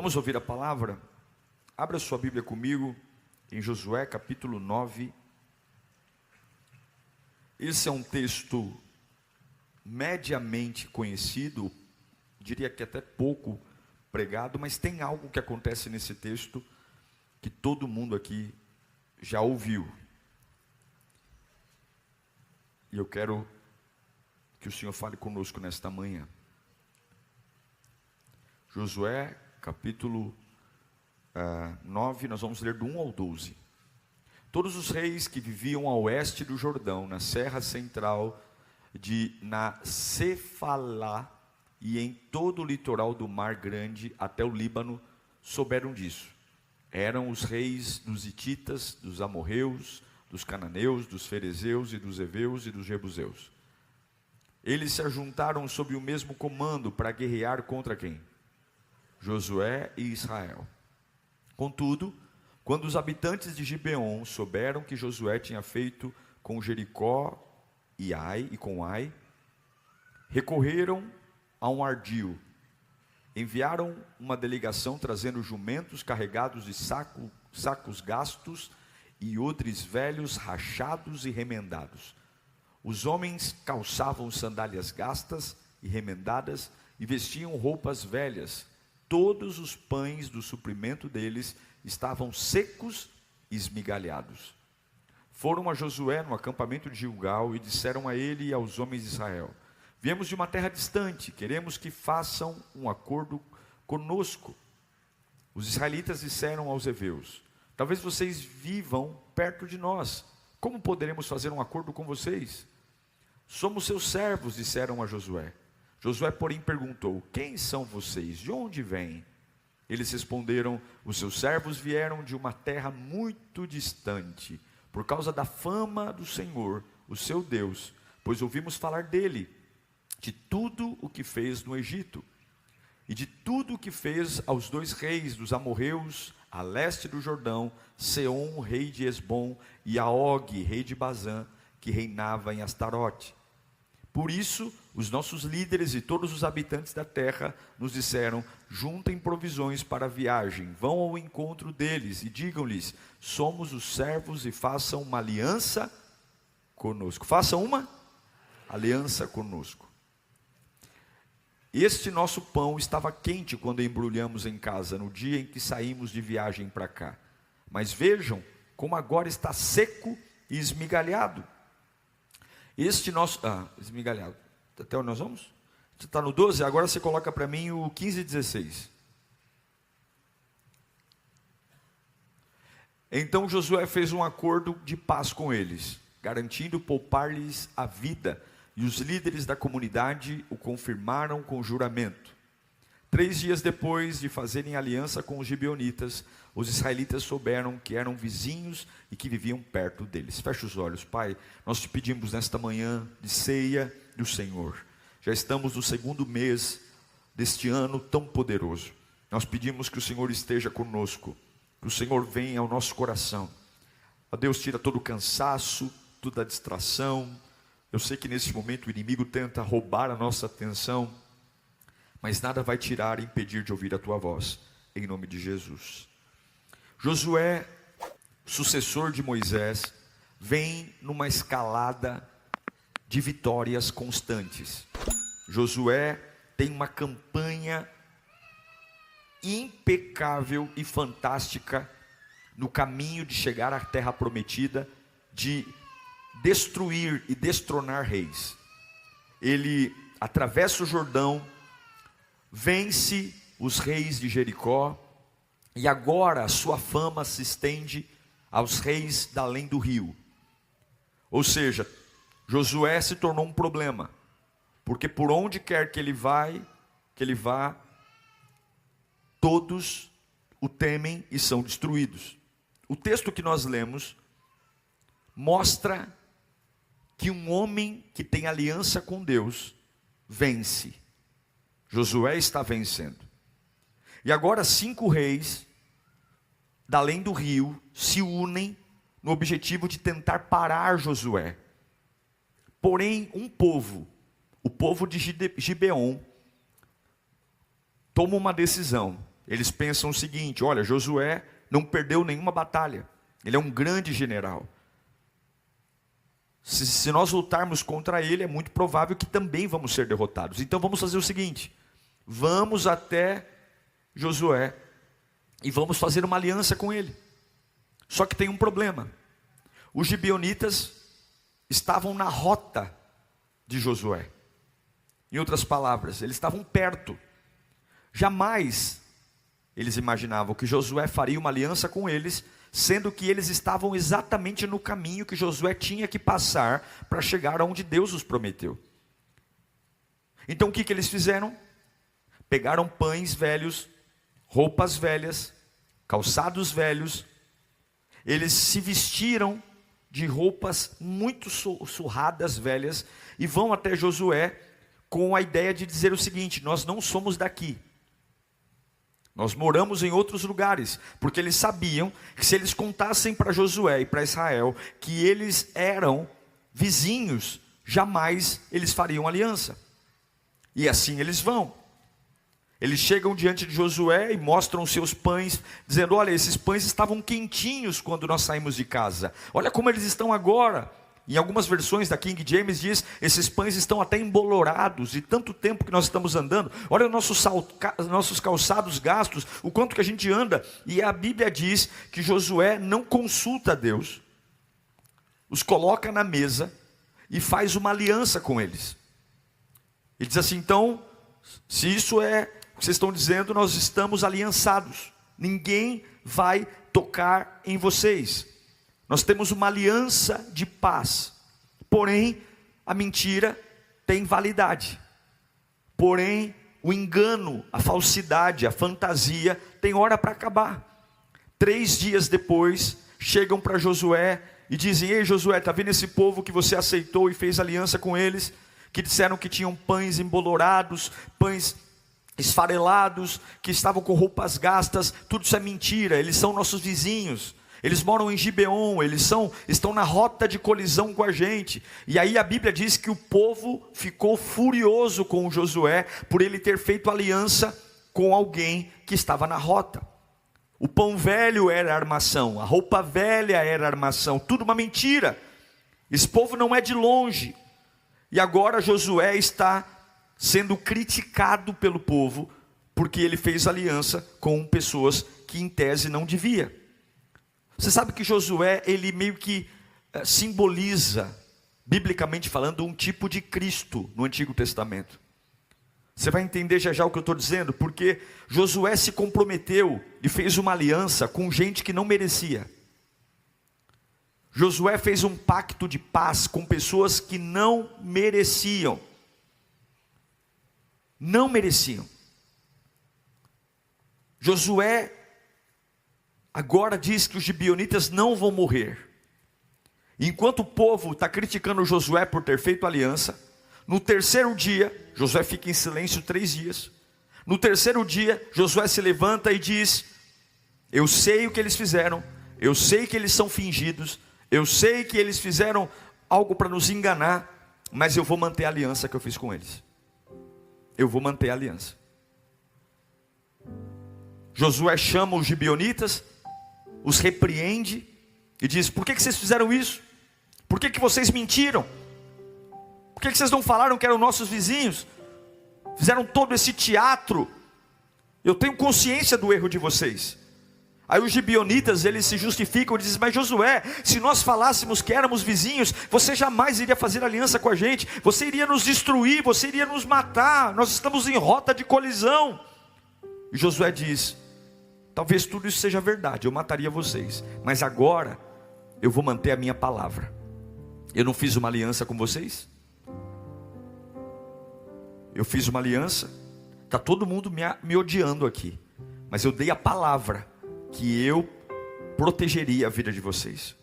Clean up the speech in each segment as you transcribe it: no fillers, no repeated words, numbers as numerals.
Vamos ouvir a palavra? Abra sua Bíblia comigo em Josué capítulo 9. Esse é um texto mediamente conhecido, diria que até pouco pregado, mas tem algo que acontece nesse texto que todo mundo aqui já ouviu. E eu quero que o Senhor fale conosco nesta manhã. Josué capítulo 9, nós vamos ler do 1 ao 12. Todos os reis que viviam a oeste do Jordão, na serra central de Nacefalá e em todo o litoral do Mar Grande até o Líbano, souberam disso. Eram os reis dos hititas, dos amorreus, dos cananeus, dos ferezeus e dos heveus e dos jebuseus. Eles se ajuntaram sob o mesmo comando para guerrear contra quem? Josué e Israel. Contudo, quando os habitantes de Gibeon souberam que Josué tinha feito com Jericó e com Ai, recorreram a um ardil. Enviaram uma delegação trazendo jumentos carregados de sacos gastos e odres velhos rachados e remendados. Os homens calçavam sandálias gastas e remendadas e vestiam roupas velhas. Todos os pães do suprimento deles estavam secos e esmigalhados. Foram a Josué no acampamento de Gilgal e disseram a ele e aos homens de Israel: viemos de uma terra distante, queremos que façam um acordo conosco. Os israelitas disseram aos heveus: talvez vocês vivam perto de nós, como poderemos fazer um acordo com vocês? Somos seus servos, disseram a Josué. Josué, porém, perguntou: quem são vocês? De onde vêm? Eles responderam: os seus servos vieram de uma terra muito distante, por causa da fama do Senhor, o seu Deus, pois ouvimos falar dele, de tudo o que fez no Egito, e de tudo o que fez aos dois reis dos amorreus, a leste do Jordão, Seom, rei de Esbom, e a Og, rei de Bazã, que reinava em Astarote. Por isso, os nossos líderes e todos os habitantes da terra nos disseram: juntem provisões para a viagem, vão ao encontro deles e digam-lhes: somos os servos e façam uma aliança conosco. Façam uma aliança conosco. Este nosso pão estava quente quando embrulhamos em casa, no dia em que saímos de viagem para cá. Mas vejam como agora está seco e esmigalhado. Este nosso... esmigalhado. Até onde nós vamos? Está no 12, agora você coloca para mim o 15 e 16. Então Josué fez um acordo de paz com eles, garantindo poupar-lhes a vida, e os líderes da comunidade o confirmaram com juramento. 3 dias depois de fazerem aliança com os gibeonitas, os israelitas souberam que eram vizinhos e que viviam perto deles. Feche os olhos, Pai. Nós te pedimos nesta manhã de ceia do Senhor. Já estamos no 2º mês deste ano tão poderoso. Nós pedimos que o Senhor esteja conosco, que o Senhor venha ao nosso coração. Ó Deus, tira todo o cansaço, toda a distração. Eu sei que nesse momento o inimigo tenta roubar a nossa atenção, mas nada vai tirar e impedir de ouvir a tua voz, em nome de Jesus. Josué, sucessor de Moisés, vem numa escalada de vitórias constantes. Josué tem uma campanha impecável e fantástica no caminho de chegar à terra prometida, de destruir e destronar reis. Ele atravessa o Jordão, vence os reis de Jericó, e agora a sua fama se estende aos reis da além do rio. Ou seja, Josué se tornou um problema, porque por onde quer que ele vá, todos o temem e são destruídos. O texto que nós lemos mostra que um homem que tem aliança com Deus vence. Josué está vencendo. E agora 5 reis da além do rio se unem no objetivo de tentar parar Josué. Porém, um povo, o povo de Gibeon, toma uma decisão. eles pensam o seguinte: olha, Josué não perdeu nenhuma batalha, ele é um grande general. Se nós lutarmos contra ele, é muito provável que também vamos ser derrotados. Então vamos fazer o seguinte: vamos até Josué e vamos fazer uma aliança com ele. Só que tem um problema: os gibeonitas estavam na rota de Josué. Em outras palavras, eles estavam perto. Jamais eles imaginavam que Josué faria uma aliança com eles, sendo que eles estavam exatamente no caminho que Josué tinha que passar para chegar aonde Deus os prometeu. Então o que eles fizeram? Pegaram pães velhos, roupas velhas, calçados velhos, eles se vestiram de roupas muito surradas, velhas, e vão até Josué com a ideia de dizer o seguinte: nós não somos daqui, nós moramos em outros lugares, porque eles sabiam que se eles contassem para Josué e para Israel que eles eram vizinhos, jamais eles fariam aliança. E assim eles vão. Eles chegam diante de Josué e mostram seus pães, dizendo: olha, esses pães estavam quentinhos quando nós saímos de casa, olha como eles estão agora. Em algumas versões da King James diz: esses pães estão até embolorados, de tanto tempo que nós estamos andando, olha nossos calçados gastos, o quanto que a gente anda. E a Bíblia diz que Josué não consulta a Deus, os coloca na mesa e faz uma aliança com eles. Ele diz assim: então, se isso é o que vocês estão dizendo, nós estamos aliançados, ninguém vai tocar em vocês. Nós temos uma aliança de paz. Porém, a mentira tem validade. Porém, o engano, a falsidade, a fantasia tem hora para acabar. 3 dias depois, chegam para Josué e dizem: ei Josué, está vendo esse povo que você aceitou e fez aliança com eles? Que disseram que tinham pães embolorados, pães esfarelados, que estavam com roupas gastas. Tudo isso é mentira, eles são nossos vizinhos. Eles moram em Gibeon, estão na rota de colisão com a gente. E aí a Bíblia diz que o povo ficou furioso com Josué, por ele ter feito aliança com alguém que estava na rota. O pão velho era armação, a roupa velha era armação, tudo uma mentira. Esse povo não é de longe. E agora Josué está sendo criticado pelo povo, porque ele fez aliança com pessoas que em tese não devia. Você sabe que Josué, ele meio que simboliza, biblicamente falando, um tipo de Cristo no Antigo Testamento. Você vai entender já já o que eu estou dizendo, porque Josué se comprometeu e fez uma aliança com gente que não merecia. Josué fez um pacto de paz com pessoas que não mereciam. Não mereciam. Josué agora diz que os gibeonitas não vão morrer. Enquanto o povo está criticando Josué por ter feito aliança, no terceiro dia, Josué fica em silêncio 3 dias. No terceiro dia, Josué se levanta e diz: eu sei o que eles fizeram, eu sei que eles são fingidos, eu sei que eles fizeram algo para nos enganar, mas eu vou manter a aliança que eu fiz com eles. Eu vou manter a aliança. Josué chama os gibeonitas, os repreende e diz: por que vocês fizeram isso? Por que vocês mentiram? Por que vocês não falaram que eram nossos vizinhos? Fizeram todo esse teatro. Eu tenho consciência do erro de vocês. Aí os gibeonitas, eles se justificam e dizem: mas Josué, se nós falássemos que éramos vizinhos, você jamais iria fazer aliança com a gente, você iria nos destruir, você iria nos matar, nós estamos em rota de colisão. E Josué diz: talvez tudo isso seja verdade, eu mataria vocês, mas agora eu vou manter a minha palavra. Eu não fiz uma aliança com vocês? Eu fiz uma aliança, está todo mundo me odiando aqui, mas eu dei a palavra que eu protegeria a vida de vocês.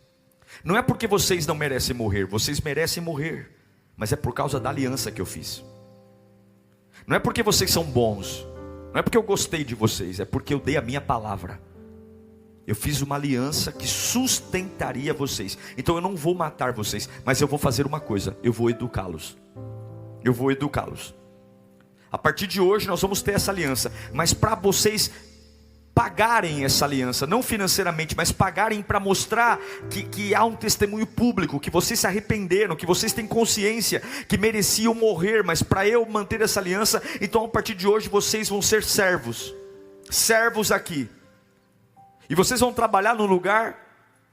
Não é porque vocês não merecem morrer, vocês merecem morrer, mas é por causa da aliança que eu fiz. Não é porque vocês são bons, não é porque eu gostei de vocês, é porque eu dei a minha palavra. Eu fiz uma aliança que sustentaria vocês. Então eu não vou matar vocês, mas eu vou fazer uma coisa: eu vou educá-los. Eu vou educá-los. A partir de hoje nós vamos ter essa aliança, mas para vocês pagarem essa aliança, não financeiramente, mas pagarem para mostrar que há um testemunho público, que vocês se arrependeram, que vocês têm consciência que mereciam morrer, mas para eu manter essa aliança, então a partir de hoje vocês vão ser servos aqui, e vocês vão trabalhar num lugar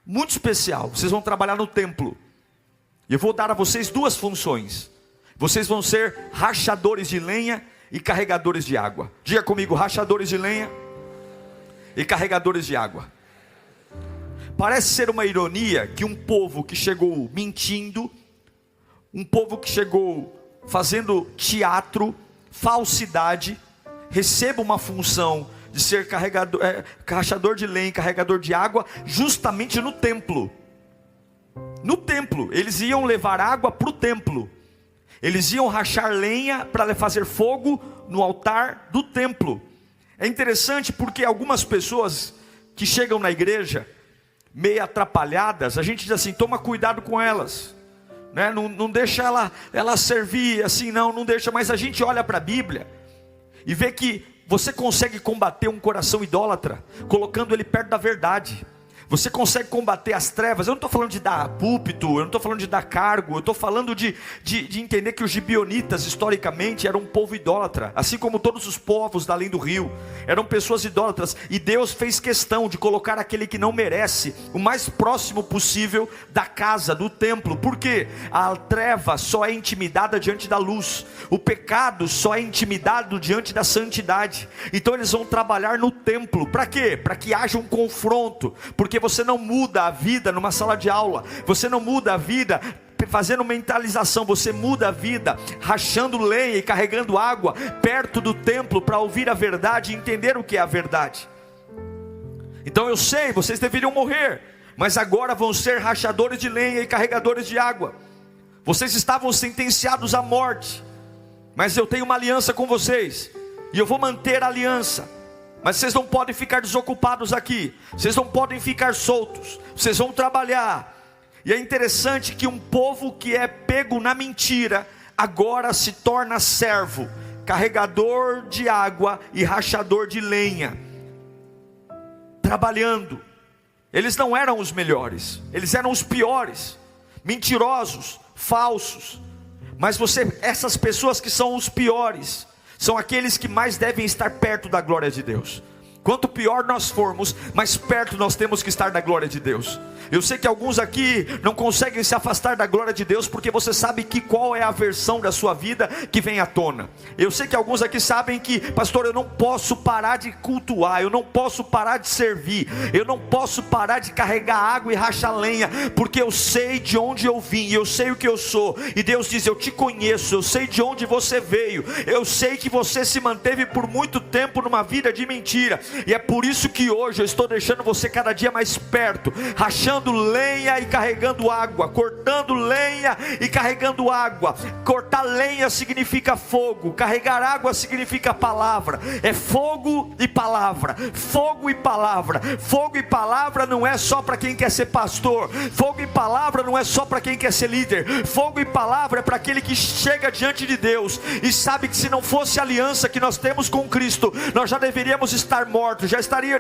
muito especial, vocês vão trabalhar no templo, e eu vou dar a vocês duas funções, vocês vão ser rachadores de lenha e carregadores de água. Diga comigo, rachadores de lenha e carregadores de água. Parece ser uma ironia que um povo que chegou mentindo, um povo que chegou fazendo teatro, falsidade, receba uma função de ser rachador de lenha e carregador de água, justamente no templo. No templo, eles iam levar água para o templo, eles iam rachar lenha para fazer fogo no altar do templo. É interessante porque algumas pessoas que chegam na igreja meio atrapalhadas, a gente diz assim, toma cuidado com elas, né? Não deixa ela servir assim, não deixa. Mas a gente olha para a Bíblia e vê que você consegue combater um coração idólatra colocando ele perto da verdade. Você consegue combater as trevas. Eu não estou falando de dar púlpito, eu não estou falando de dar cargo, eu estou falando de entender que os gibeonitas historicamente eram um povo idólatra, assim como todos os povos da além do rio, eram pessoas idólatras, e Deus fez questão de colocar aquele que não merece, o mais próximo possível da casa, do templo. Por quê? A treva só é intimidada diante da luz, o pecado só é intimidado diante da santidade. Então eles vão trabalhar no templo, para quê? Para que haja um confronto, porque você não muda a vida numa sala de aula, você não muda a vida fazendo mentalização, você muda a vida rachando lenha e carregando água perto do templo para ouvir a verdade e entender o que é a verdade. Então eu sei, vocês deveriam morrer, mas agora vão ser rachadores de lenha e carregadores de água. Vocês estavam sentenciados à morte, mas eu tenho uma aliança com vocês, e eu vou manter a aliança. Mas vocês não podem ficar desocupados aqui, vocês não podem ficar soltos, vocês vão trabalhar. E é interessante que um povo que é pego na mentira, agora se torna servo, carregador de água e rachador de lenha, trabalhando. Eles não eram os melhores, eles eram os piores, mentirosos, falsos. Mas essas pessoas que são os piores, são aqueles que mais devem estar perto da glória de Deus. Quanto pior nós formos, mais perto nós temos que estar da glória de Deus. Eu sei que alguns aqui não conseguem se afastar da glória de Deus, porque você sabe qual é a versão da sua vida que vem à tona. Eu sei que alguns aqui sabem que, pastor, eu não posso parar de cultuar, eu não posso parar de servir, eu não posso parar de carregar água e rachar lenha, porque eu sei de onde eu vim, eu sei o que eu sou. E Deus diz, eu te conheço, eu sei de onde você veio, eu sei que você se manteve por muito tempo numa vida de mentira. E é por isso que hoje eu estou deixando você cada dia mais perto, rachando lenha e carregando água, cortando lenha e carregando água. Cortar lenha significa fogo, carregar água significa palavra. É fogo e palavra, fogo e palavra. Fogo e palavra não é só para quem quer ser pastor, fogo e palavra não é só para quem quer ser líder, fogo e palavra é para aquele que chega diante de Deus e sabe que se não fosse a aliança que nós temos com Cristo, nós já deveríamos estar mortos,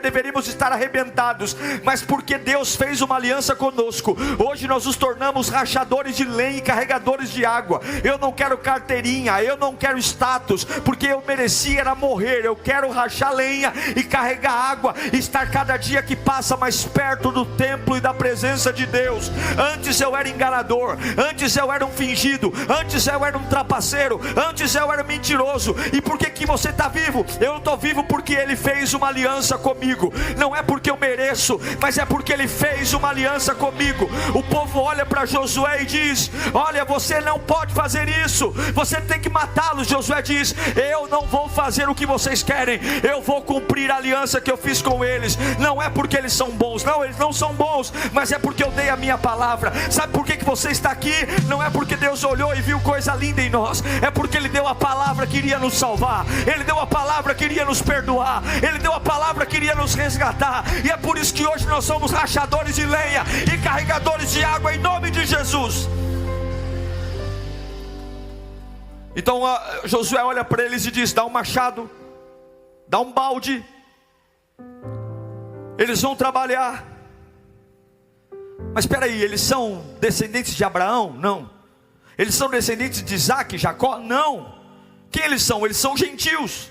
deveríamos estar arrebentados, mas porque Deus fez uma aliança conosco, hoje nós nos tornamos rachadores de lenha e carregadores de água. Eu não quero carteirinha, eu não quero status, porque eu merecia era morrer. Eu quero rachar lenha e carregar água, e estar cada dia que passa mais perto do templo e da presença de Deus. Antes eu era enganador, antes eu era um fingido, antes eu era um trapaceiro, antes eu era mentiroso. E por que você está vivo? Eu estou vivo porque Ele fez uma aliança comigo. Não é porque eu mereço, mas é porque Ele fez uma aliança comigo. O povo olha para Josué e diz, olha, você não pode fazer isso, você tem que matá-los. Josué diz, eu não vou fazer o que vocês querem, eu vou cumprir a aliança que eu fiz com eles. Não é porque eles são bons, não, eles não são bons, mas é porque eu dei a minha palavra. Sabe por que você está aqui? Não é porque Deus olhou e viu coisa linda em nós, é porque Ele deu a palavra que iria nos salvar, Ele deu a palavra que iria nos perdoar, Ele deu a palavra que iria nos resgatar. E é por isso que hoje nós somos rachadores de lenha e carregadores de água em nome de Jesus. Então Josué olha para eles e diz, dá um machado, dá um balde eles vão trabalhar. Mas espera aí, eles são descendentes de Abraão? Não. Eles são descendentes de Isaac e Jacó? Não. Quem eles são? Eles são gentios.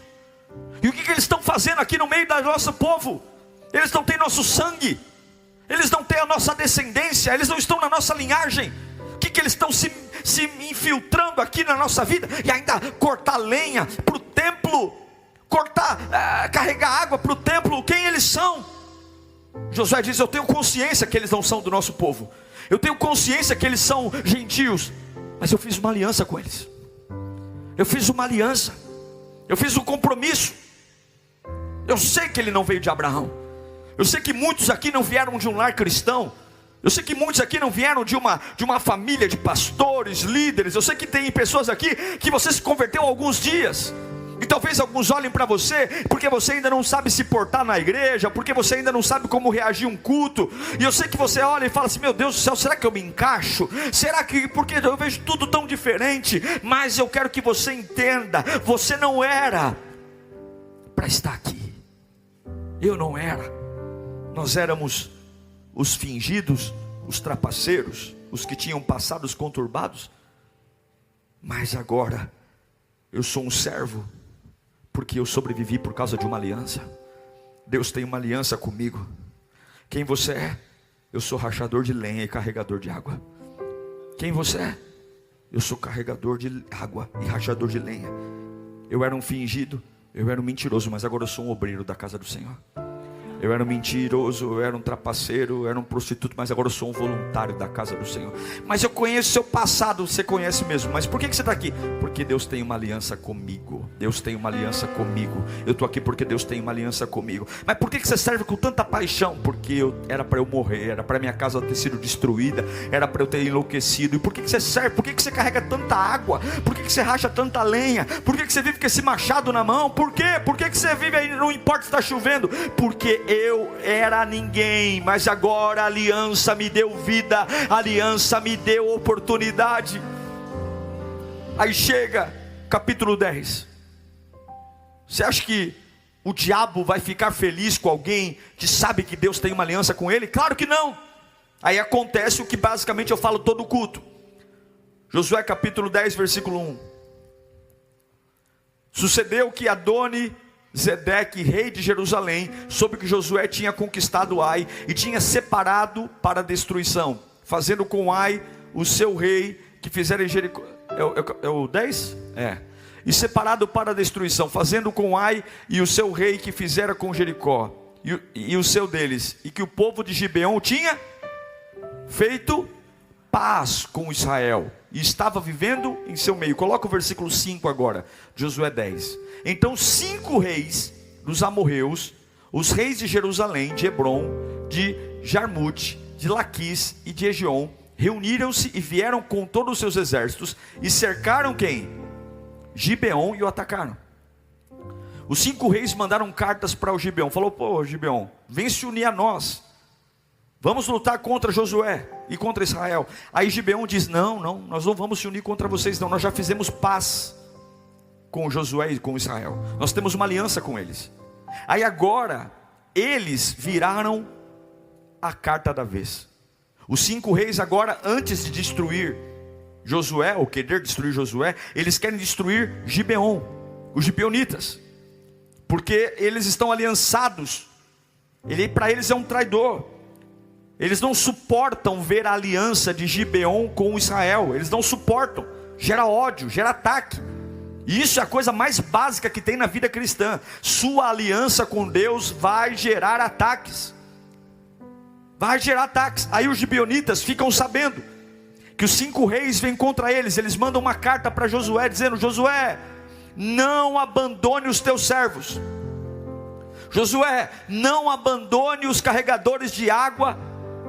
E o que eles estão fazendo aqui no meio do nosso povo? Eles não têm nosso sangue, eles não têm a nossa descendência, eles não estão na nossa linhagem. O que eles estão se infiltrando aqui na nossa vida? E ainda cortar lenha para o templo, carregar água para o templo. Quem eles são? Josué diz: eu tenho consciência que eles não são do nosso povo, eu tenho consciência que eles são gentios, mas eu fiz uma aliança com eles. Eu fiz uma aliança, eu fiz um compromisso. Eu sei que ele não veio de Abraão, eu sei que muitos aqui não vieram de um lar cristão, eu sei que muitos aqui não vieram de uma família de pastores, líderes. Eu sei que tem pessoas aqui que você se converteu há alguns dias, e talvez alguns olhem para você porque você ainda não sabe se portar na igreja, porque você ainda não sabe como reagir a um culto. E eu sei que você olha e fala assim: meu Deus do céu, será que eu me encaixo? Será que, porque eu vejo tudo tão diferente? Mas eu quero que você entenda, você não era para estar aqui. Eu não era. Nós éramos os fingidos, os trapaceiros, os que tinham passados conturbados. Mas agora eu sou um servo, porque eu sobrevivi por causa de uma aliança. Deus tem uma aliança comigo. Quem você é? Eu sou rachador de lenha e carregador de água. Quem você é? Eu sou carregador de água e rachador de lenha. Eu era um fingido, eu era um mentiroso, mas agora eu sou um obreiro da casa do Senhor. Eu era um mentiroso, eu era um trapaceiro, eu era um prostituto, mas agora eu sou um voluntário da casa do Senhor. Mas eu conheço seu passado. Você conhece mesmo. Mas por que você está aqui? Porque Deus tem uma aliança comigo. Deus tem uma aliança comigo. Eu estou aqui porque Deus tem uma aliança comigo. Mas por que você serve com tanta paixão? Porque era para eu morrer, era para minha casa ter sido destruída, era para eu ter enlouquecido. E por que você serve? Por que você carrega tanta água? Por que você racha tanta lenha? Por que você vive com esse machado na mão? Por quê? Por que você vive aí, não importa se está chovendo? Porque eu era ninguém, mas agora a aliança me deu vida, a aliança me deu oportunidade. Aí chega capítulo 10. Você acha que o diabo vai ficar feliz com alguém que sabe que Deus tem uma aliança com ele? Claro que não. Aí acontece o que basicamente eu falo todo culto. Josué capítulo 10 versículo 1. Sucedeu que Adoni-Zedeque, rei de Jerusalém, soube que Josué tinha conquistado Ai e tinha separado para a destruição, fazendo com Ai o seu rei que fizera em Jericó. É o 10? É. E separado para a destruição, fazendo com Ai e o seu rei que fizera com Jericó e o seu deles, e que o povo de Gibeão tinha feito paz com Israel e estava vivendo em seu meio. Coloca o versículo 5 agora, Josué 10. Então 5 reis dos amorreus, os reis de Jerusalém, de Hebron, de Jarmute, de Laquis e de Egion, reuniram-se e vieram com todos os seus exércitos e cercaram quem? Gibeon, e o atacaram. Os 5 reis mandaram cartas para o Gibeon. Falou: pô, Gibeon, vem se unir a nós, vamos lutar contra Josué e contra Israel. Aí Gibeon diz: não, nós não vamos se unir contra vocês não. Nós já fizemos paz com Josué e com Israel, nós temos uma aliança com eles. Aí agora eles viraram a carta da vez. Os 5 reis agora, antes de destruir Josué, ou querer destruir Josué, eles querem destruir Gibeon, os gibeonitas, porque eles estão aliançados. Ele para eles é um traidor. Eles não suportam ver a aliança de Gibeon com Israel. Eles não suportam. Gera ódio, gera ataque. E isso é a coisa mais básica que tem na vida cristã. Sua aliança com Deus vai gerar ataques. Vai gerar ataques. Aí os gibeonitas ficam sabendo que os 5 reis vêm contra eles. Eles mandam uma carta para Josué dizendo: Josué, não abandone os teus servos. Josué, não abandone os carregadores de água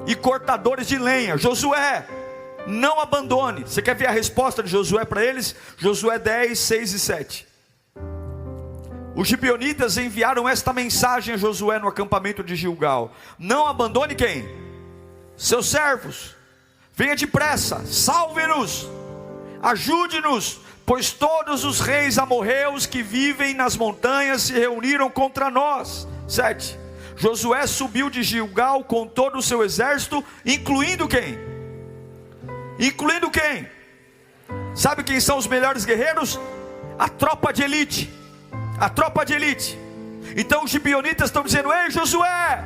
e cortadores de lenha. Josué, não abandone. Você quer ver a resposta de Josué para eles? Josué 10, 6 e 7. Os gibeonitas enviaram esta mensagem a Josué no acampamento de Gilgal: não abandone quem? Seus servos. Venha depressa, salve-nos, ajude-nos, pois todos os reis amorreus que vivem nas montanhas se reuniram contra nós. 7. Josué subiu de Gilgal com todo o seu exército, incluindo quem? Incluindo quem? Sabe quem são os melhores guerreiros? A tropa de elite. A tropa de elite. Então os gibeonitas estão dizendo: ei Josué,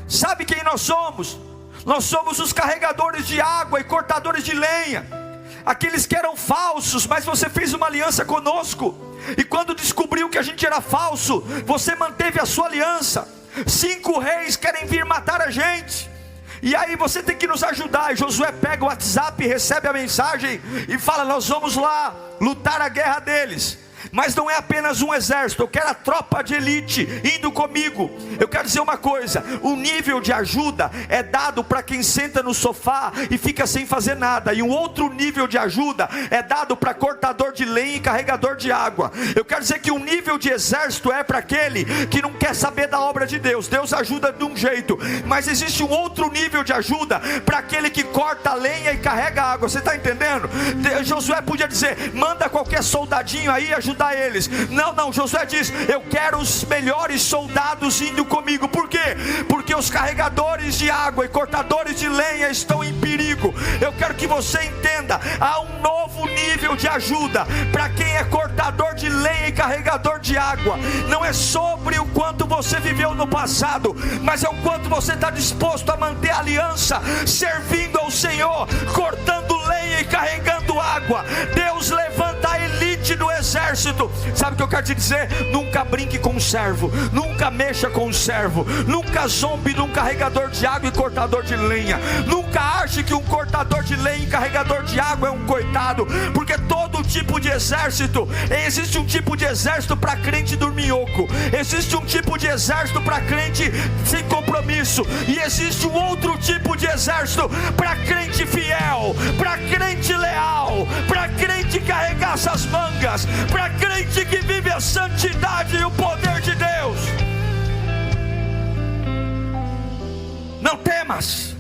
sabe quem nós somos? Nós somos os carregadores de água e cortadores de lenha, aqueles que eram falsos, mas você fez uma aliança conosco, e quando descobriu que a gente era falso, você manteve a sua aliança. 5 reis querem vir matar a gente, e aí você tem que nos ajudar. E Josué pega o WhatsApp, recebe a mensagem e fala: nós vamos lá lutar a guerra deles. Mas não é apenas um exército, eu quero a tropa de elite indo comigo. Eu quero dizer uma coisa: o nível de ajuda é dado para quem senta no sofá e fica sem fazer nada, e um outro nível de ajuda é dado para cortador de lenha e carregador de água. Eu quero dizer que um nível de exército é para aquele que não quer saber da obra de Deus. Deus ajuda de um jeito, mas existe um outro nível de ajuda para aquele que corta a lenha e carrega a água. Você está entendendo? Josué podia dizer: manda qualquer soldadinho aí ajudar eles. Não, Josué diz: eu quero os melhores soldados indo comigo. Por quê? Porque os carregadores de água e cortadores de lenha estão em perigo. Eu quero que você entenda: há um novo nível de ajuda para quem é cortador de lenha e carregador de água. Não é sobre o quanto você viveu no passado, mas é o quanto você está disposto a manter a aliança, servindo ao Senhor, cortando lenha e carregando água. Deus levanta a elite do exército. Sabe o que eu quero te dizer? Nunca brinque com um servo, nunca mexa com um servo, nunca zombe de um carregador de água e cortador de lenha. Nunca ache que um cortador de lenha e carregador de água é um coitado, porque todo tipo de exército, existe um tipo de exército para crente dorminhoco, existe um tipo de exército para crente sem compromisso, e existe um outro tipo de exército para crente fiel, para crente leal, para crente que arregaça as mangas, para crente que vive a santidade e o poder de Deus. Não temas,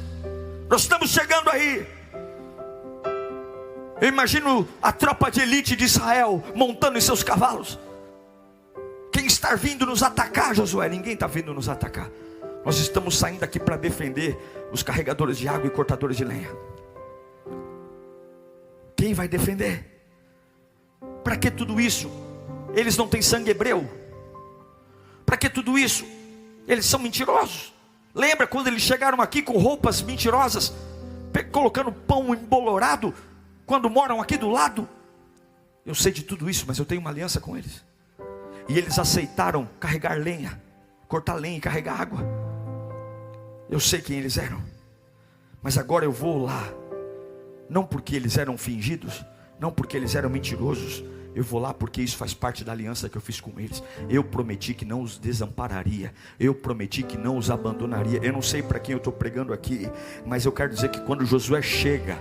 nós estamos chegando aí. Eu imagino a tropa de elite de Israel montando em seus cavalos. Quem está vindo nos atacar, Josué? Ninguém está vindo nos atacar. Nós estamos saindo aqui para defender os carregadores de água e cortadores de lenha. Quem vai defender? Para que tudo isso? Eles não têm sangue hebreu. Para que tudo isso? Eles são mentirosos. Lembra quando eles chegaram aqui com roupas mentirosas, colocando pão embolorado, quando moram aqui do lado? Eu sei de tudo isso, mas eu tenho uma aliança com eles. E eles aceitaram carregar lenha, cortar lenha e carregar água. Eu sei quem eles eram, mas agora eu vou lá, não porque eles eram fingidos, não porque eles eram mentirosos. Eu vou lá porque isso faz parte da aliança que eu fiz com eles. Eu prometi que não os desampararia, eu prometi que não os abandonaria. Eu não sei para quem eu estou pregando aqui, mas eu quero dizer que quando Josué chega,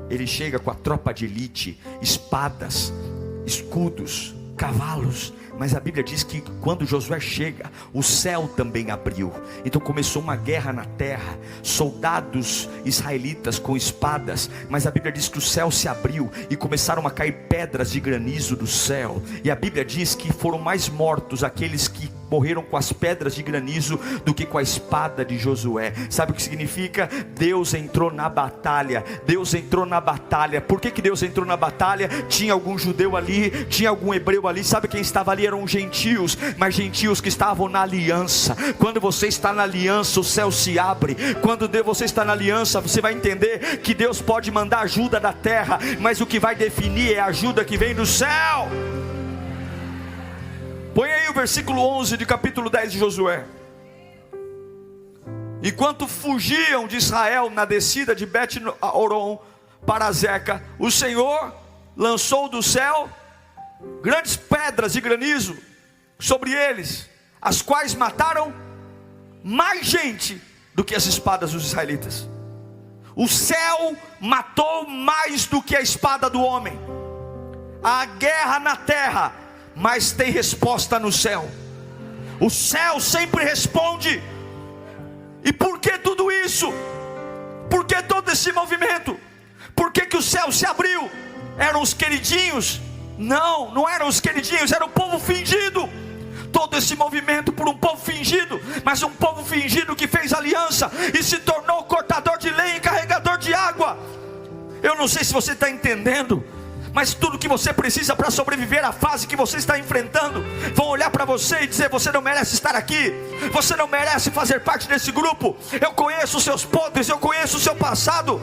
ele chega com a tropa de elite, espadas, escudos, cavalos. Mas a Bíblia diz que quando Josué chega, o céu também abriu. Então começou uma guerra na terra, soldados israelitas com espadas, mas a Bíblia diz que o céu se abriu e começaram a cair pedras de granizo do céu. E a Bíblia diz que foram mais mortos aqueles que morreram com as pedras de granizo do que com a espada de Josué. Sabe o que significa? Deus entrou na batalha. Deus entrou na batalha. Por que Deus entrou na batalha? Tinha algum judeu ali, tinha algum hebreu ali. Sabe quem estava ali? Eram gentios, mas gentios que estavam na aliança. Quando você está na aliança, o céu se abre. Quando você está na aliança, você vai entender que Deus pode mandar ajuda da terra, mas o que vai definir é a ajuda que vem do céu. Põe aí o versículo 11 de capítulo 10 de Josué. Enquanto fugiam de Israel na descida de Bet-Horon para Azeca, o Senhor lançou do céu grandes pedras de granizo sobre eles, as quais mataram mais gente do que as espadas dos israelitas. O céu matou mais do que a espada do homem. A guerra na terra, mas tem resposta no céu. O céu sempre responde. E por que tudo isso? Por que todo esse movimento? Por que o céu se abriu? Eram os queridinhos? Não eram os queridinhos, era o povo fingido. Todo esse movimento por um povo fingido. mas um povo fingido que fez aliança e se tornou cortador de lenha e carregador de água. Eu não sei se você está entendendo, mas tudo que você precisa para sobreviver à fase que você está enfrentando, vão olhar para você e dizer: você não merece estar aqui, você não merece fazer parte desse grupo. Eu conheço os seus podres, eu conheço o seu passado.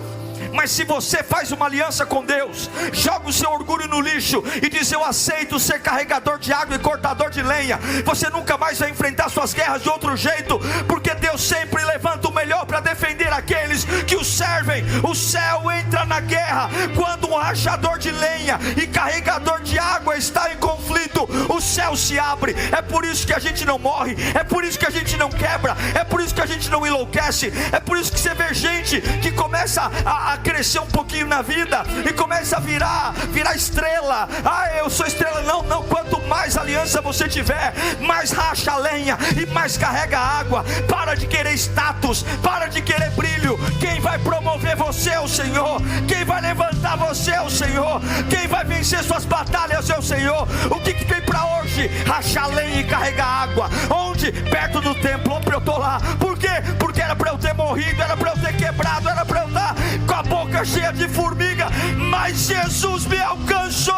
Mas se você faz uma aliança com Deus, joga o seu orgulho no lixo e diz: eu aceito ser carregador de água e cortador de lenha, você nunca mais vai enfrentar suas guerras de outro jeito, porque Deus sempre levanta o melhor para defender aqueles que o servem. O céu entra na guerra quando um rachador de lenha e carregador de água está em conflito. O céu se abre. É por isso que a gente não morre, é por isso que a gente não quebra, é por isso que a gente não enlouquece, é por isso que você vê gente que começa a crescer um pouquinho na vida e começa a virar estrela. Eu sou estrela. Não, quanto mais aliança você tiver, mais racha a lenha e mais carrega a água. Para de querer status, para de querer brilho. Quem vai promover você é o Senhor, quem vai levantar você é o Senhor, quem vai vencer suas batalhas é o Senhor. O que tem para hoje? Rachar lenha e carregar água. Onde? Perto do templo. Onde eu estou lá? Por quê? Porque era para eu ter morrido, era para eu ter quebrado, era para eu estar com a boca cheia de formiga, mas Jesus me alcançou.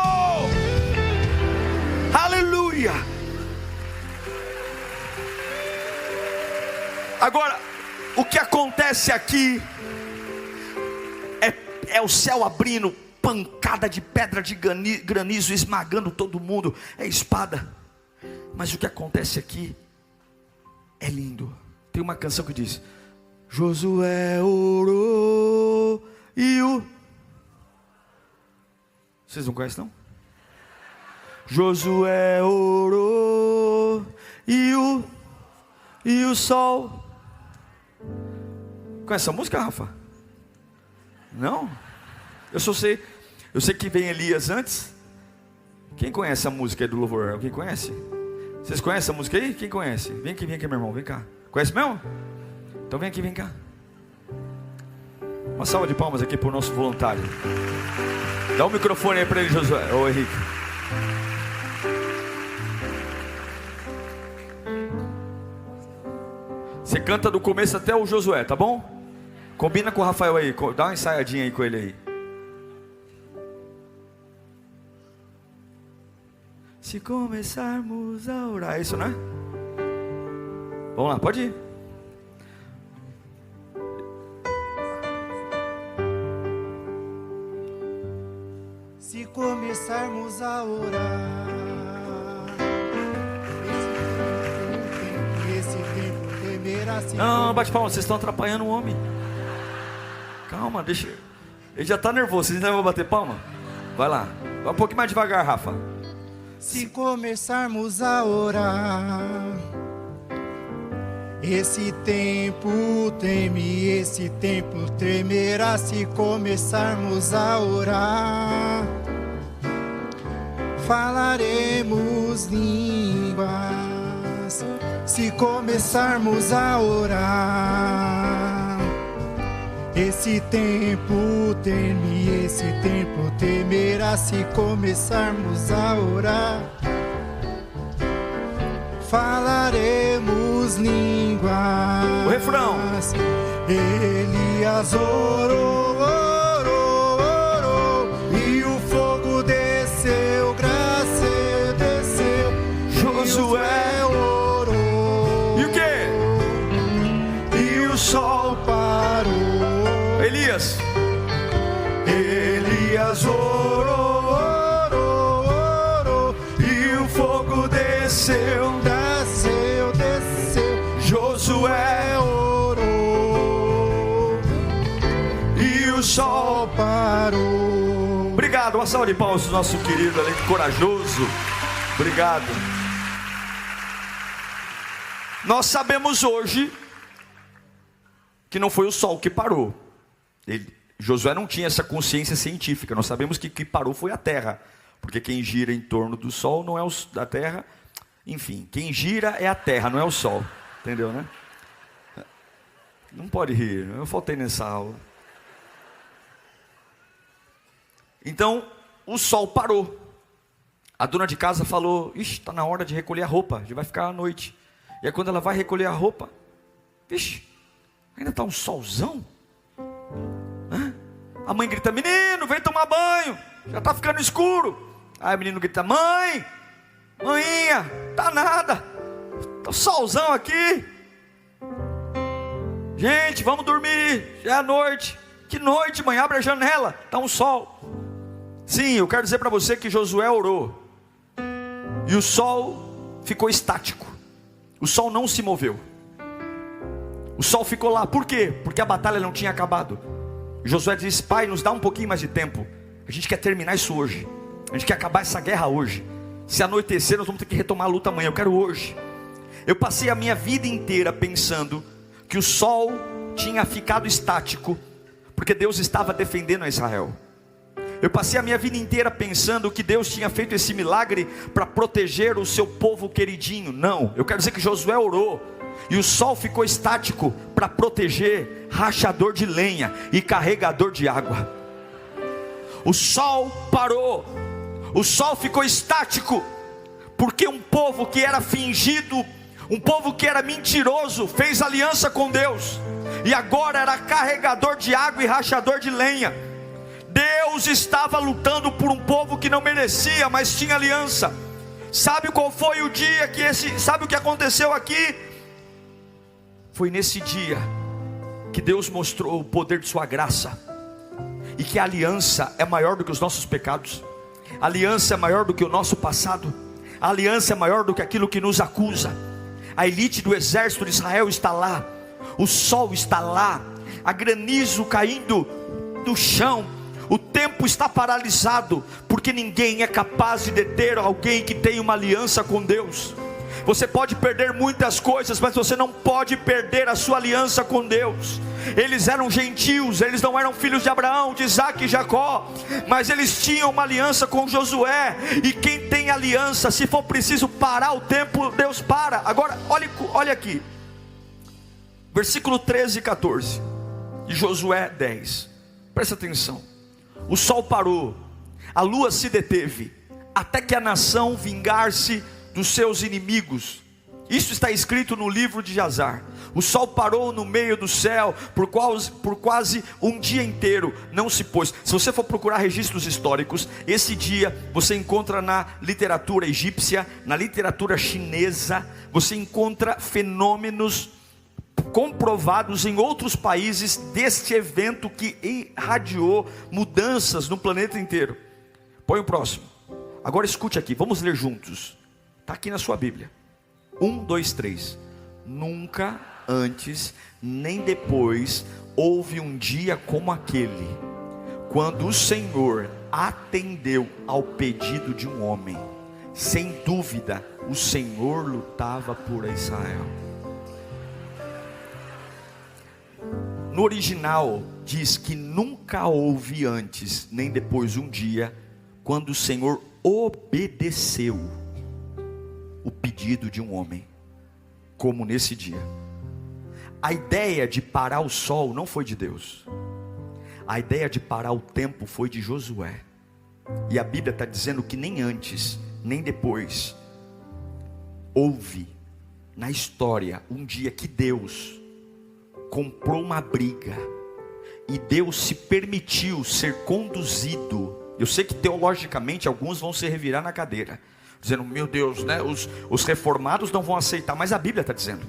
Aleluia. Agora, o que acontece aqui é o céu abrindo, pancada de pedra de granizo esmagando todo mundo, é espada. Mas o que acontece aqui é lindo. Tem uma canção que diz: Josué orou e o... Vocês não conhecem, não? Josué orou e o sol... Conhece essa música, Rafa? Não? Eu sei que vem Elias antes. Quem conhece a música aí do louvor? Alguém conhece? Vocês conhecem essa música aí? Quem conhece? Vem aqui meu irmão, vem cá. Conhece mesmo? Então vem aqui, vem cá. Uma salva de palmas aqui para o nosso voluntário. Dá o microfone aí para ele, Josué. Ô Henrique. Você canta do começo até o Josué, tá bom? Combina com o Rafael aí, dá uma ensaiadinha aí com ele aí. Se começarmos a orar, é isso, né? Vamos lá, pode ir. Se começarmos a orar, esse tempo temerá se... Não, bate palma, vocês estão atrapalhando o homem. Calma, deixa. Ele já está nervoso, vocês ainda vão bater palma? Vai lá, vai um pouquinho mais devagar, Rafa. Se começarmos a orar, esse tempo teme, esse tempo tremerá. Se começarmos a orar, falaremos línguas. Se começarmos a orar, esse tempo teme, esse tempo temerá. Se começarmos a orar, falaremos línguas. O refrão. Elias orou, orou, orou, e o fogo desceu, graça desceu. Josué orou. E o quê? E o sol parou. Elias orou, orou, orou, e o fogo desceu. Desceu. Josué orou e o sol parou. Obrigado, uma salva de palmas, nosso querido ali, corajoso. Obrigado. Nós sabemos hoje que não foi o sol que parou. Josué não tinha essa consciência científica. Nós sabemos que parou foi a terra, porque quem gira em torno do sol não é da terra. Enfim, quem gira é a terra, não é o sol. Entendeu, né? Não pode rir, eu faltei nessa aula. Então, o sol parou. A dona de casa falou: ixi, está na hora de recolher a roupa, já vai ficar à noite. E aí quando ela vai recolher a roupa, vixe, ainda está um solzão. A mãe grita: menino, vem tomar banho, já está ficando escuro. Aí o menino grita: mãe, maninha, tá nada, tá solzão aqui. Gente, vamos dormir, já é noite. Que noite, mãe? Abre a janela, está um sol. Sim, eu quero dizer para você que Josué orou e o sol ficou estático. O sol não se moveu. O sol ficou lá. Por quê? Porque a batalha não tinha acabado. Josué disse: pai, nos dá um pouquinho mais de tempo. A gente quer terminar isso hoje. A gente quer acabar essa guerra hoje. Se anoitecer, nós vamos ter que retomar a luta amanhã. Eu quero hoje. Eu passei a minha vida inteira pensando que o sol tinha ficado estático porque Deus estava defendendo a Israel. Eu passei a minha vida inteira pensando que Deus tinha feito esse milagre para proteger o seu povo queridinho. Não, eu quero dizer que Josué orou e o sol ficou estático para proteger rachador de lenha e carregador de água. O sol parou, o sol ficou estático porque um povo que era fingido, um povo que era mentiroso, fez aliança com Deus e agora era carregador de água e rachador de lenha. Deus estava lutando por um povo que não merecia, mas tinha aliança. Sabe qual foi o dia que sabe o que aconteceu aqui? Foi nesse dia que Deus mostrou o poder de sua graça, e que a aliança é maior do que os nossos pecados. A aliança é maior do que o nosso passado. A aliança é maior do que aquilo que nos acusa. A elite do exército de Israel está lá, o sol está lá, há granizo caindo do chão. O tempo está paralisado, porque ninguém é capaz de deter alguém que tem uma aliança com Deus. Você pode perder muitas coisas, mas você não pode perder a sua aliança com Deus. Eles eram gentios, eles não eram filhos de Abraão, de Isaac e Jacó, mas eles tinham uma aliança com Josué. E quem tem aliança, se for preciso parar o tempo, Deus para. Agora olha aqui, versículo 13 e 14 de Josué 10, presta atenção. O sol parou, a lua se deteve, até que a nação vingar-se dos seus inimigos. Isso está escrito no livro de Jazar. O sol parou no meio do céu por quase um dia inteiro, não se pôs. Se você for procurar registros históricos, esse dia você encontra na literatura egípcia, na literatura chinesa, você encontra fenômenos comprovados em outros países deste evento que irradiou mudanças no planeta inteiro. Põe o próximo. Agora escute aqui, vamos ler juntos. Está aqui na sua Bíblia. 1, 2, 3. Nunca antes nem depois houve um dia como aquele, quando o Senhor atendeu ao pedido de um homem. Sem dúvida, o Senhor lutava por Israel. No original diz que nunca houve antes nem depois um dia quando o Senhor obedeceu o pedido de um homem, como nesse dia. A ideia de parar o sol não foi de Deus. A ideia de parar o tempo foi de Josué. E a Bíblia está dizendo que nem antes, nem depois houve na história um dia que Deus comprou uma briga e Deus se permitiu ser conduzido. Eu sei que teologicamente alguns vão se revirar na cadeira, dizendo: meu Deus, né? Os reformados não vão aceitar. Mas a Bíblia está dizendo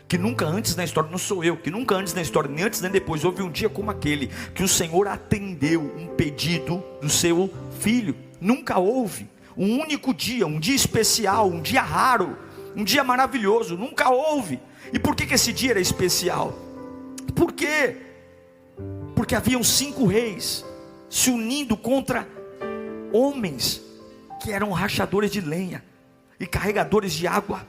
que nunca antes na história, não sou eu, que nunca antes na história, nem antes nem depois, houve um dia como aquele, que o Senhor atendeu um pedido do seu filho. Nunca houve um único dia, um dia especial, um dia raro, um dia maravilhoso. Nunca houve. E por que esse dia era especial? Por quê? Porque haviam 5 reis se unindo contra homens que eram rachadores de lenha e carregadores de água.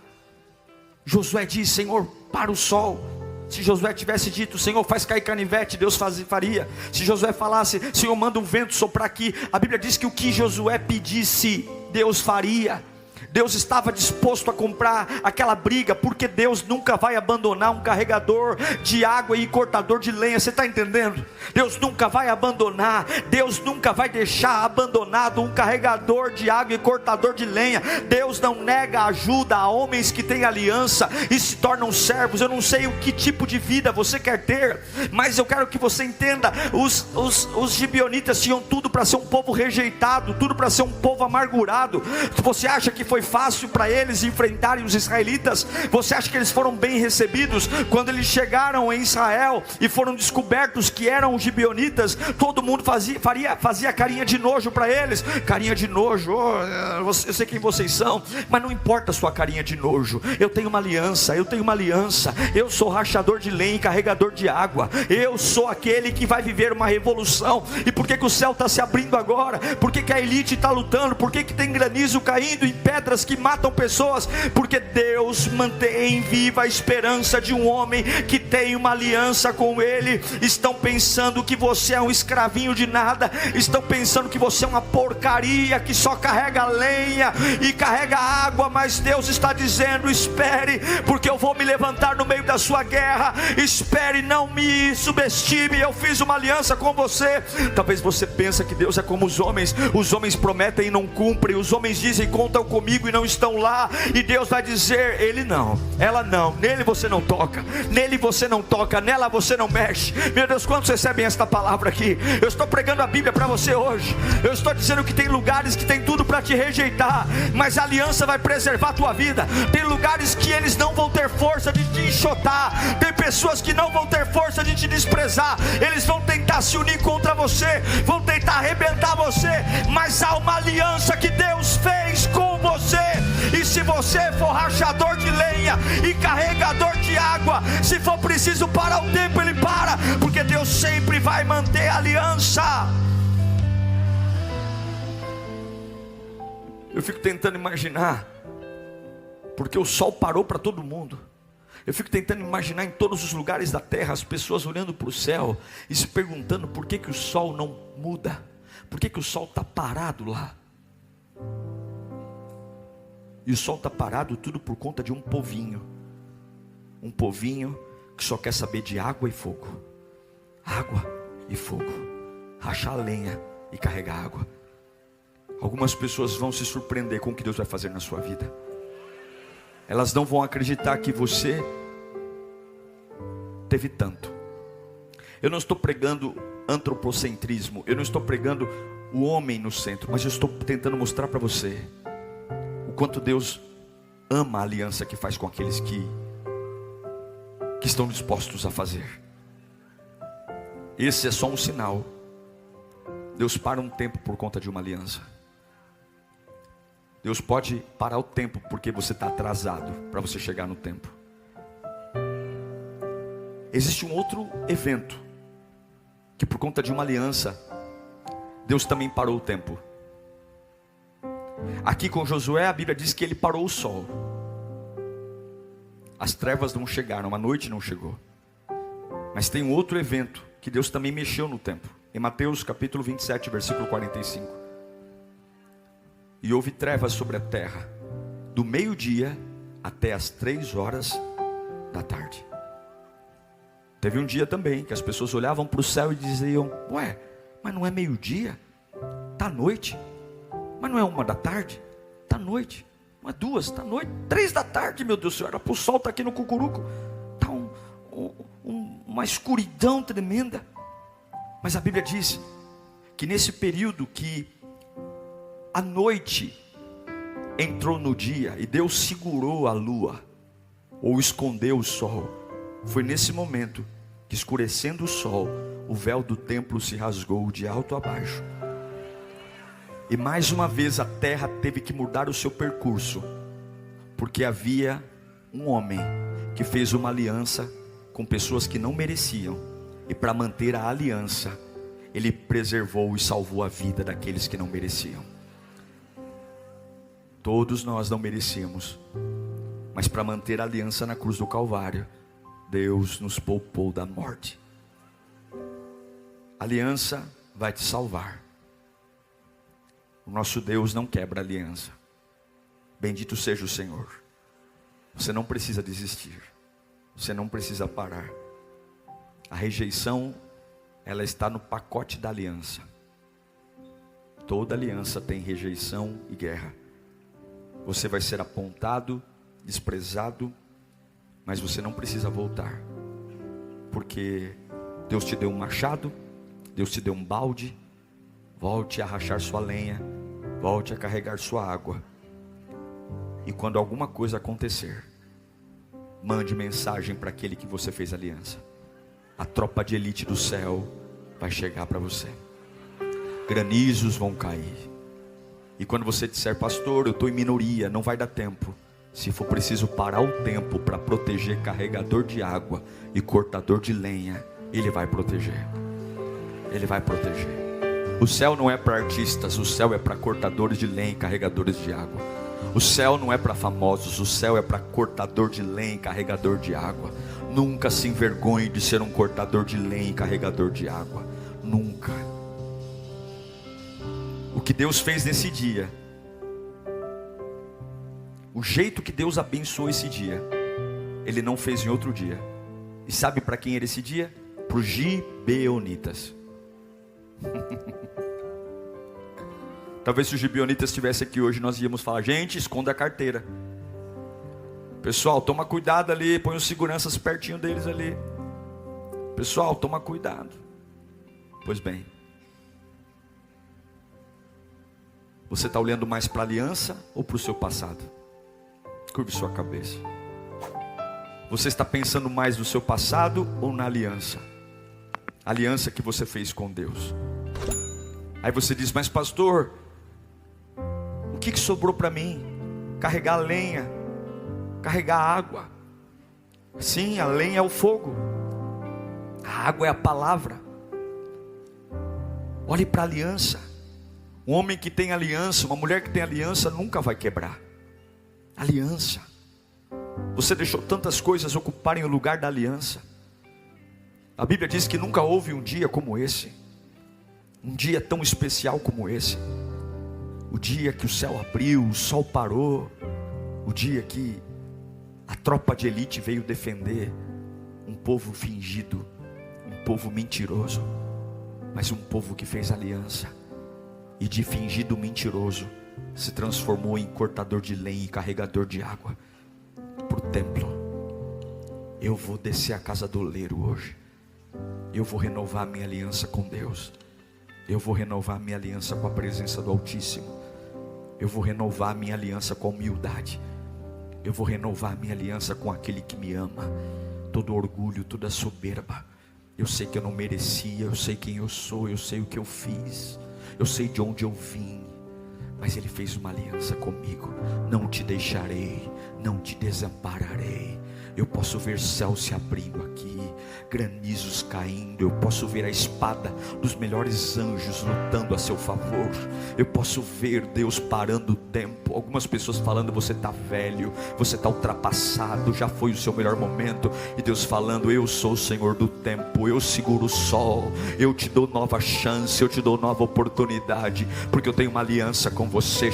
Josué diz: Senhor, para o sol. Se Josué tivesse dito: Senhor, faz cair canivete, Deus faria. Se Josué falasse: Senhor, manda um vento soprar aqui, a Bíblia diz que o que Josué pedisse, Deus faria. Deus estava disposto a comprar aquela briga, porque Deus nunca vai abandonar um carregador de água e cortador de lenha. Você está entendendo? Deus nunca vai abandonar, Deus nunca vai deixar abandonado um carregador de água e cortador de lenha. Deus não nega ajuda a homens que têm aliança e se tornam servos. Eu não sei o que tipo de vida você quer ter, mas eu quero que você entenda, os gibeonitas tinham tudo para ser um povo rejeitado, tudo para ser um povo amargurado. Você acha que foi fácil para eles enfrentarem os israelitas? Você acha que eles foram bem recebidos? Quando eles chegaram em Israel e foram descobertos que eram os gibeonitas, todo mundo fazia carinha de nojo para eles. Carinha de nojo, eu sei quem vocês são, mas não importa a sua carinha de nojo. Eu tenho uma aliança, eu sou rachador de lenha e carregador de água. Eu sou aquele que vai viver uma revolução. E por que o céu está se abrindo agora? Por que a elite está lutando? Por que tem granizo caindo em pedras que matam pessoas? Porque Deus mantém viva a esperança de um homem que tem uma aliança com Ele. Estão pensando que você é um escravinho de nada, estão pensando que você é uma porcaria que só carrega lenha e carrega água, mas Deus está dizendo: espere, porque eu vou me levantar no meio da sua guerra. Espere, não me subestime, eu fiz uma aliança com você. Talvez você pense que Deus é como os homens prometem e não cumprem, os homens dizem contam comigo e não estão lá, e Deus vai dizer: ele não, ela não, nele você não toca, nele você não toca, nela você não mexe. Meu Deus, quantos recebem esta palavra aqui? Eu estou pregando a Bíblia para você hoje. Eu estou dizendo que tem lugares que tem tudo para te rejeitar, mas a aliança vai preservar a tua vida. Tem lugares que eles não vão ter força de te enxotar, tem pessoas que não vão ter força de te desprezar, eles vão tentar se unir contra você, vão tentar arrebentar você, mas há uma aliança que Deus fez com você. E se você for rachador de lenha e carregador de água, se for preciso parar o tempo, Ele para, porque Deus sempre vai manter a aliança. Eu fico tentando imaginar, porque o sol parou para todo mundo. Eu fico tentando imaginar em todos os lugares da terra as pessoas olhando para o céu e se perguntando por que o sol não muda, por que o sol está parado lá. E o sol está parado tudo por conta de um povinho que só quer saber de água e fogo, rachar lenha e carregar água. Algumas pessoas vão se surpreender com o que Deus vai fazer na sua vida. Elas não vão acreditar que você teve tanto. Eu não estou pregando antropocentrismo, eu não estou pregando o homem no centro, mas eu estou tentando mostrar para você o quanto Deus ama a aliança que faz com aqueles que estão dispostos a fazer. Esse é só um sinal. Deus para um tempo por conta de uma aliança. Deus pode parar o tempo porque você está atrasado para você chegar no tempo. Existe um outro evento que por conta de uma aliança Deus também parou o tempo. Aqui com Josué a Bíblia diz que ele parou o sol. As trevas não chegaram, a noite não chegou. Mas tem um outro evento que Deus também mexeu no tempo. Em Mateus capítulo 27, versículo 45. E houve trevas sobre a terra, do meio-dia até as 3 horas da tarde. Teve um dia também que as pessoas olhavam para o céu e diziam: ué, mas não é meio-dia? Está noite. Mas não é 1 da tarde? Está noite. Não é 2, está noite. 3 da tarde, meu Deus do céu, era para o sol estar aqui no cucuruco. Está uma escuridão tremenda. Mas a Bíblia diz que nesse período que a noite entrou no dia e Deus segurou a lua, ou escondeu o sol, foi nesse momento que, escurecendo o sol, o véu do templo se rasgou de alto a baixo. E mais uma vez a terra teve que mudar o seu percurso, porque havia um homem que fez uma aliança com pessoas que não mereciam, e para manter a aliança, ele preservou e salvou a vida daqueles que não mereciam. Todos nós não merecíamos, mas para manter a aliança na cruz do Calvário, Deus nos poupou da morte. A aliança vai te salvar. O nosso Deus não quebra aliança. Bendito seja o Senhor. Você não precisa desistir. Você não precisa parar. A rejeição, ela está no pacote da aliança. Toda aliança tem rejeição e guerra. Você vai ser apontado, desprezado, mas você não precisa voltar. Porque Deus te deu um machado, Deus te deu um balde. Volte a rachar sua lenha, volte a carregar sua água. E quando alguma coisa acontecer, mande mensagem para aquele que você fez aliança. A tropa de elite do céu vai chegar para você. Granizos vão cair. E quando você disser, pastor, eu estou em minoria, não vai dar tempo. Se for preciso parar o tempo para proteger carregador de água e cortador de lenha, Ele vai proteger. Ele vai proteger. O céu não é para artistas, o céu é para cortadores de lenha e carregadores de água. O céu não é para famosos, o céu é para cortador de lenha e carregador de água. Nunca se envergonhe de ser um cortador de lenha e carregador de água. Nunca. O que Deus fez nesse dia, o jeito que Deus abençoou esse dia, Ele não fez em outro dia. E sabe para quem era esse dia? Para os gibeonitas. Talvez se os gibeonitas estivessem aqui hoje, nós íamos falar, gente, esconda a carteira. Pessoal, toma cuidado ali, põe os seguranças pertinho deles ali. Pessoal, toma cuidado. Pois bem, você está olhando mais para a aliança ou para o seu passado? Curve sua cabeça. Você está pensando mais no seu passado ou na aliança? A aliança que você fez com Deus. Aí você diz, mas pastor, o que sobrou para mim? Carregar lenha, carregar água. Sim, a lenha é o fogo, a água é a palavra. Olhe para a aliança. Um homem que tem aliança, uma mulher que tem aliança nunca vai quebrar. Aliança. Você deixou tantas coisas ocuparem o lugar da aliança. A Bíblia diz que nunca houve um dia como esse, um dia tão especial como esse. O dia que o céu abriu, o sol parou, o dia que a tropa de elite veio defender um povo fingido, um povo mentiroso, mas um povo que fez aliança. E de fingido mentiroso se transformou em cortador de lenha e carregador de água para o templo. Eu vou descer a casa do oleiro hoje. Eu vou renovar minha aliança com Deus. Eu vou renovar minha aliança com a presença do Altíssimo. Eu vou renovar minha aliança com a humildade. Eu vou renovar minha aliança com aquele que me ama. Todo orgulho, toda soberba. Eu sei que eu não merecia, eu sei quem eu sou, eu sei o que eu fiz, eu sei de onde eu vim. Mas Ele fez uma aliança comigo. Não te deixarei, não te desampararei. Eu posso ver céu se abrindo aqui, granizos caindo. Eu posso ver a espada dos melhores anjos lutando a seu favor. Eu posso ver Deus parando o tempo. Algumas pessoas falando, você está velho, você está ultrapassado, já foi o seu melhor momento. E Deus falando, eu sou o Senhor do tempo, eu seguro o sol, eu te dou nova chance, eu te dou nova oportunidade, porque eu tenho uma aliança com você.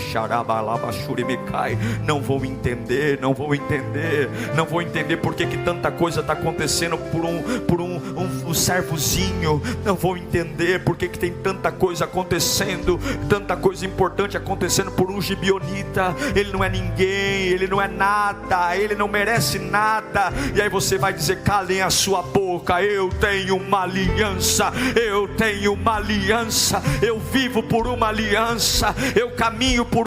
Não vou entender, não vou entender, não vou entender por que tanta coisa está acontecendo por um servozinho. Não vou entender por que tem tanta coisa acontecendo, tanta coisa importante acontecendo por um gibeonita. Ele não é ninguém, ele não é nada, ele não merece nada. E aí você vai dizer, calem a sua boca, eu tenho uma aliança, eu tenho uma aliança, eu vivo por uma aliança, eu caminho por...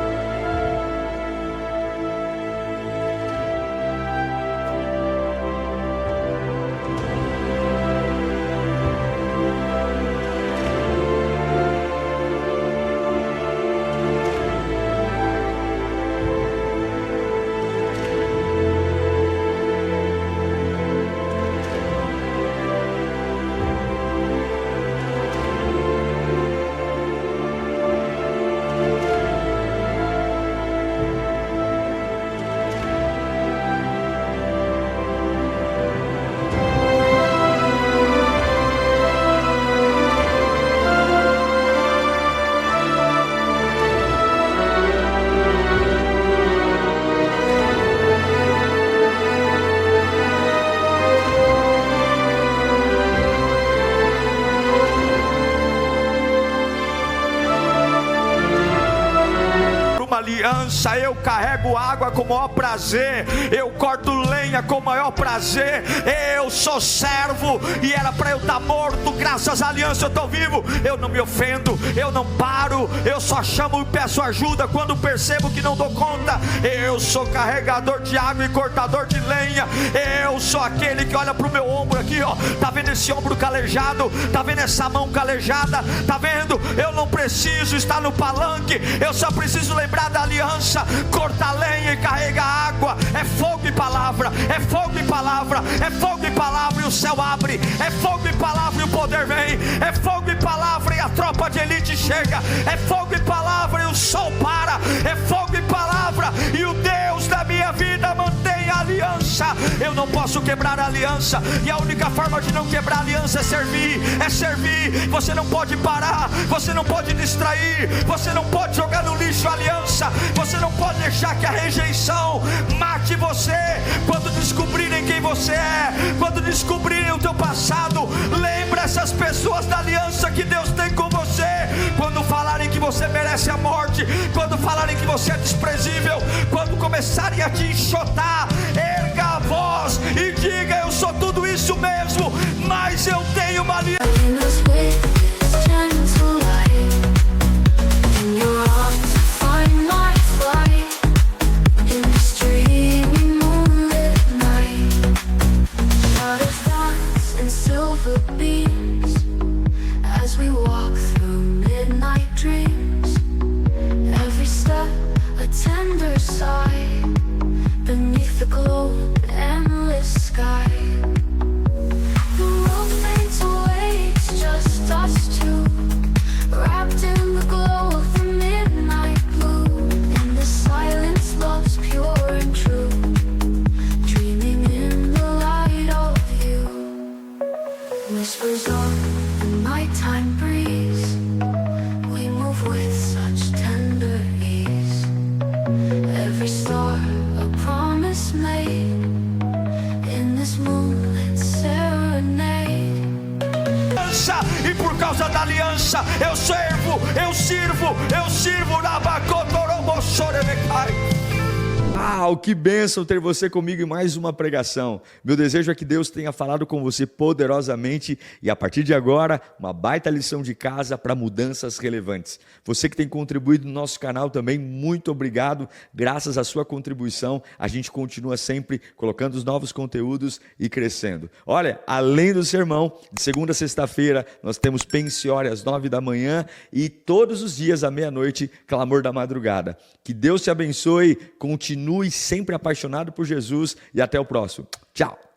água com o maior prazer, eu corto lenha com o maior prazer. Eu sou servo e era para eu estar morto, graças à aliança eu estou vivo. Eu não me ofendo, eu não paro, eu só chamo e peço ajuda quando percebo que não dou conta. Eu sou carregador de água e cortador de lenha. Eu sou aquele que olha para o meu ombro aqui, ó. Tá vendo esse ombro calejado? Tá vendo essa mão calejada? Tá vendo? Eu não preciso estar no palanque, eu só preciso lembrar da aliança. Corta lenha e carrega água. É fogo e palavra, é fogo e palavra, é fogo e palavra, e o céu abre. É fogo e palavra e o poder vem. É fogo e palavra e a tropa de elite chega. É fogo e palavra e o sol para. É fogo e palavra e o Deus da minha vida mantém a aliança. Eu não posso quebrar a aliança, e a única forma de não quebrar a aliança é servir. É servir. Você não pode parar, você não pode distrair, você não pode jogar no lixo a aliança. Você não pode deixar que a rejeição mate você. Quando descobrirem quem você é, quando descobrirem o teu passado, lembra essas pessoas da aliança que Deus tem com você. Quando falarem que você merece a morte, quando falarem que você é desprezível, quando começarem a te enxotar, erga a voz e diga: eu sou tudo isso mesmo, mas eu tenho uma aliança. E por causa da aliança eu sirvo na Bacotorobossorebecai. Uau, que bênção ter você comigo em mais uma pregação. Meu desejo é que Deus tenha falado com você poderosamente e a partir de agora, uma baita lição de casa para mudanças relevantes. Você que tem contribuído no nosso canal também, muito obrigado. Graças à sua contribuição, a gente continua sempre colocando os novos conteúdos e crescendo. Olha, além do sermão, de segunda a sexta-feira, nós temos Pensiore às 9 da manhã e todos os dias à meia-noite, Clamor da Madrugada. Que Deus te abençoe, continue sempre apaixonado por Jesus e até o próximo. Tchau!